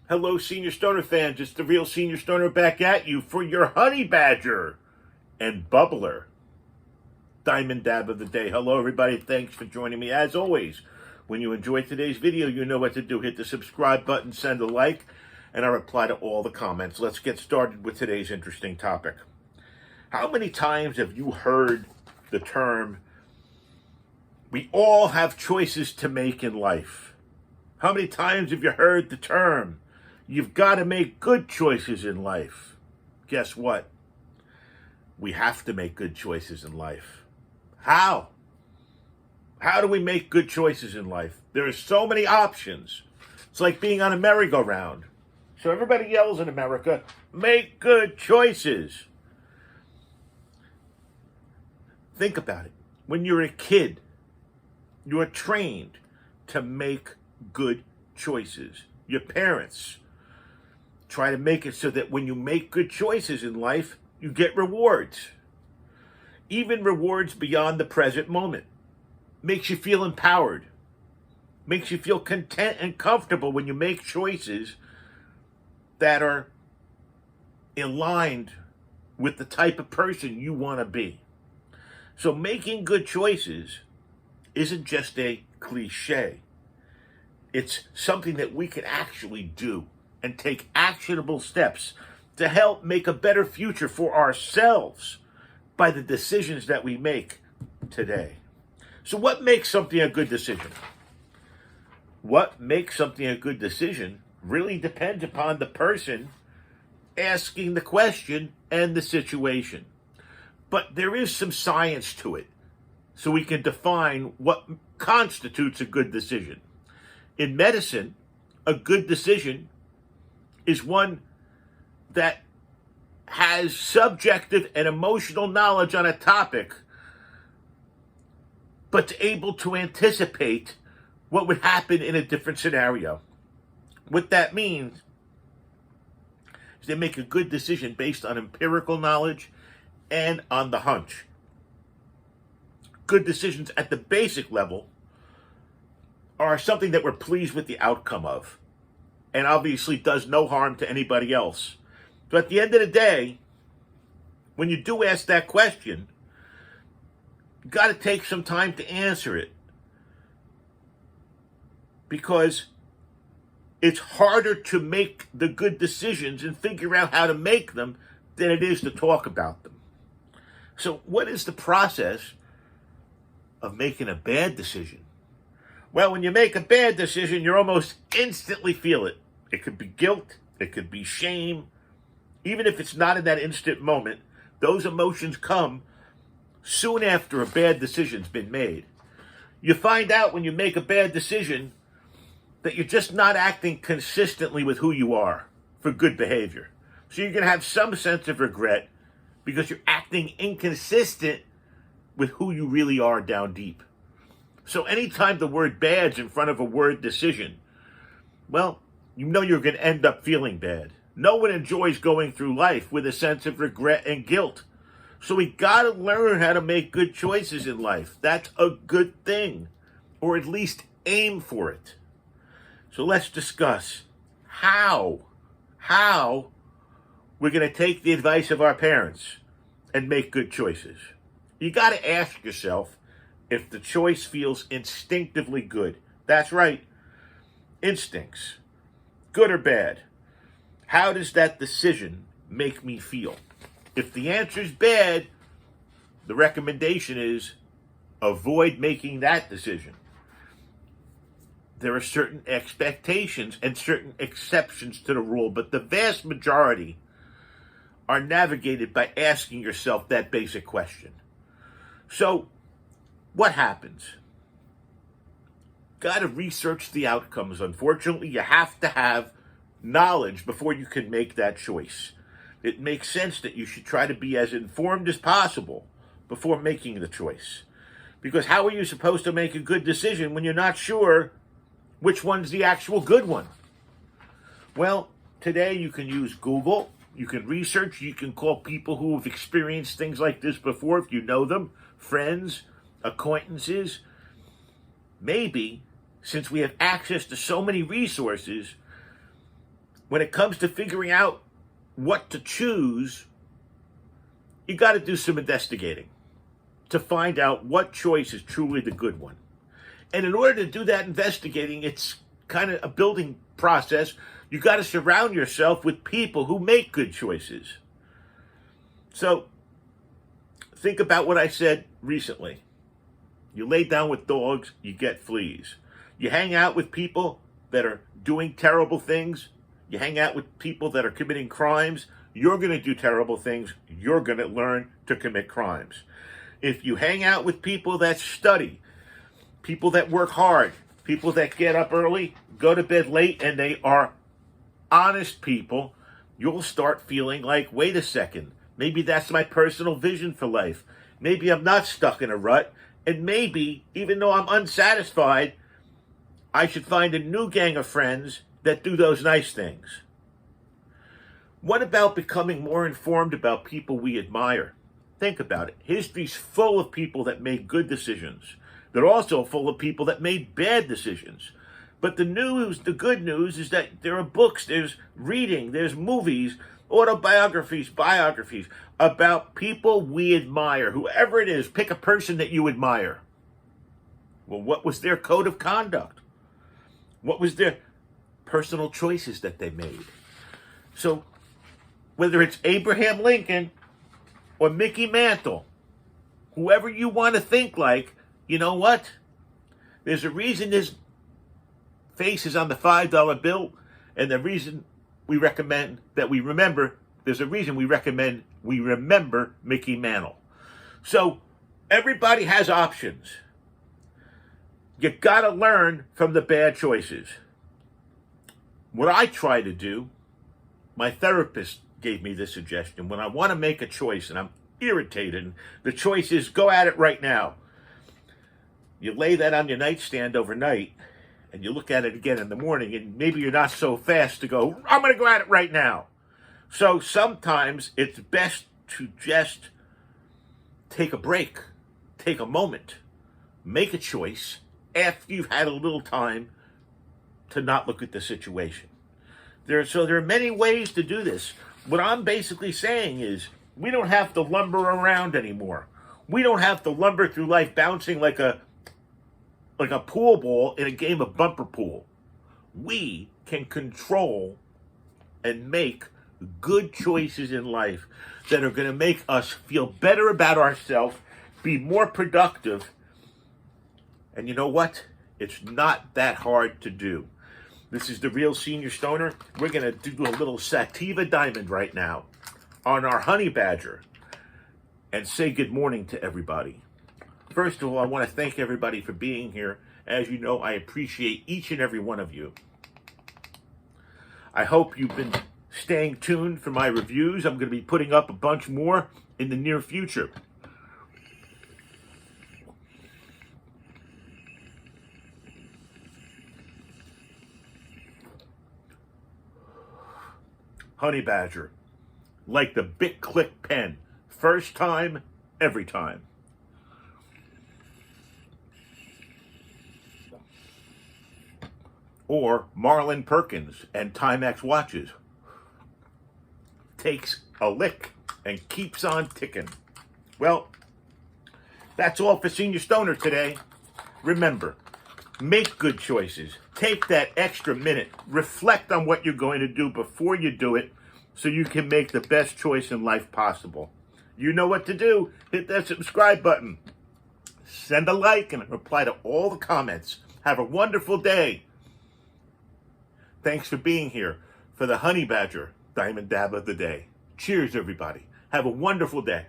Hello, Senior Stoner fans. It's the real Senior Stoner back at you for your Honey Badger and Bubbler Diamond Dab of the Day. Hello, everybody. Thanks for joining me. As always, when you enjoyed today's video, you know what to do. Hit the subscribe button, send a like, and I'll reply to all the comments. Let's get started with today's interesting topic. How many times have you heard the term, we all have choices to make in life? How many times have you heard the term, you've got to make good choices in life? Guess what? We have to make good choices in life. How? How do we make good choices in life? There are so many options. It's like being on a merry-go-round. So everybody yells in America, make good choices. Think about it. When you're a kid, you are trained to make good choices. Your parents try to make it so that when you make good choices in life, you get rewards. Even rewards beyond the present moment. Makes you feel empowered. Makes you feel content and comfortable when you make choices that are aligned with the type of person you want to be. So making good choices isn't just a cliche. It's something that we can actually do and take actionable steps to help make a better future for ourselves by the decisions that we make today. So what makes something a good decision? What makes something a good decision really depends upon the person asking the question and the situation. But there is some science to it, so we can define what constitutes a good decision. In medicine, a good decision is one that has subjective and emotional knowledge on a topic, but's able to anticipate what would happen in a different scenario. What that means is they make a good decision based on empirical knowledge and on the hunch. Good decisions at the basic level are something that we're pleased with the outcome of, and obviously does no harm to anybody else. So at the end of the day, when you do ask that question, you got to take some time to answer it, because it's harder to make the good decisions and figure out how to make them than it is to talk about them. So what is the process of making a bad decision? Well, when you make a bad decision, you almost instantly feel it. It could be guilt, it could be shame. Even if it's not in that instant moment, those emotions come soon after a bad decision's been made. You find out when you make a bad decision that you're just not acting consistently with who you are for good behavior. So you're going to have some sense of regret because you're acting inconsistent with who you really are down deep. So anytime the word bad's in front of a word decision, well, you know you're going to end up feeling bad. No one enjoys going through life with a sense of regret and guilt. So we got to learn how to make good choices in life. That's a good thing, or at least aim for it. So let's discuss how we're going to take the advice of our parents and make good choices. You got to ask yourself if the choice feels instinctively good. That's right, instincts. Good or bad? How does that decision make me feel? If the answer is bad, the recommendation is avoid making that decision. There are certain expectations and certain exceptions to the rule, but the vast majority are navigated by asking yourself that basic question. So, what happens? Got to research the outcomes. Unfortunately, you have to have knowledge before you can make that choice. It makes sense that you should try to be as informed as possible before making the choice. Because how are you supposed to make a good decision when you're not sure which one's the actual good one? Well, today you can use Google, you can research, you can call people who have experienced things like this before if you know them, friends, acquaintances. Maybe, since we have access to so many resources, when it comes to figuring out what to choose, you got to do some investigating to find out what choice is truly the good one. And in order to do that investigating, it's kind of a building process. You got to surround yourself with people who make good choices. So think about what I said recently. You lay down with dogs, you get fleas. You hang out with people that are doing terrible things. You hang out with people that are committing crimes. You're going to do terrible things. You're going to learn to commit crimes. If you hang out with people that study, people that work hard, people that get up early, go to bed late, and they are honest people, you'll start feeling like, wait a second, maybe that's my personal vision for life. Maybe I'm not stuck in a rut, and maybe, even though I'm unsatisfied, I should find a new gang of friends that do those nice things. What about becoming more informed about people we admire? Think about it. History's full of people that made good decisions. They're also full of people that made bad decisions. But the good news is that there are books, there's reading, there's movies, autobiographies, biographies about people we admire. Whoever it is, pick a person that you admire. Well, what was their code of conduct? What was their personal choices that they made? So, whether it's Abraham Lincoln or Mickey Mantle, whoever you want to think like, you know what? There's a reason his face is on the $5 bill, and the reason we recommend that we remember, there's a reason we recommend we remember Mickey Mantle. So everybody has options. You got to learn from the bad choices. What I try to do, my therapist gave me this suggestion. When I want to make a choice and I'm irritated, the choice is go at it right now. You lay that on your nightstand overnight and you look at it again in the morning, and maybe you're not so fast to go, I'm going to go at it right now. So sometimes it's best to just take a break, take a moment, make a choice after you've had a little time to not look at the situation. There are many ways to do this. What I'm basically saying is we don't have to lumber around anymore. We don't have to lumber through life bouncing like a pool ball in a game of bumper pool. We can control and make good choices in life that are going to make us feel better about ourselves, be more productive. And you know what? It's not that hard to do. This is the Real Senior Stoner. We're going to do a little sativa diamond right now on our honey badger and say good morning to everybody. First of all, I want to thank everybody for being here. As you know, I appreciate each and every one of you. I hope you've been staying tuned for my reviews. I'm going to be putting up a bunch more in the near future. Honey Badger, like the Bic Click pen, first time, every time. Or Marlin Perkins and Timex watches. Takes a lick and keeps on ticking. Well, that's all for Senior Stoner today. Remember, make good choices. Take that extra minute. Reflect on what you're going to do before you do it so you can make the best choice in life possible. You know what to do. Hit that subscribe button. Send a like and reply to all the comments. Have a wonderful day. Thanks for being here for the Honey Badger Diamond Dab of the Day. Cheers, everybody. Have a wonderful day.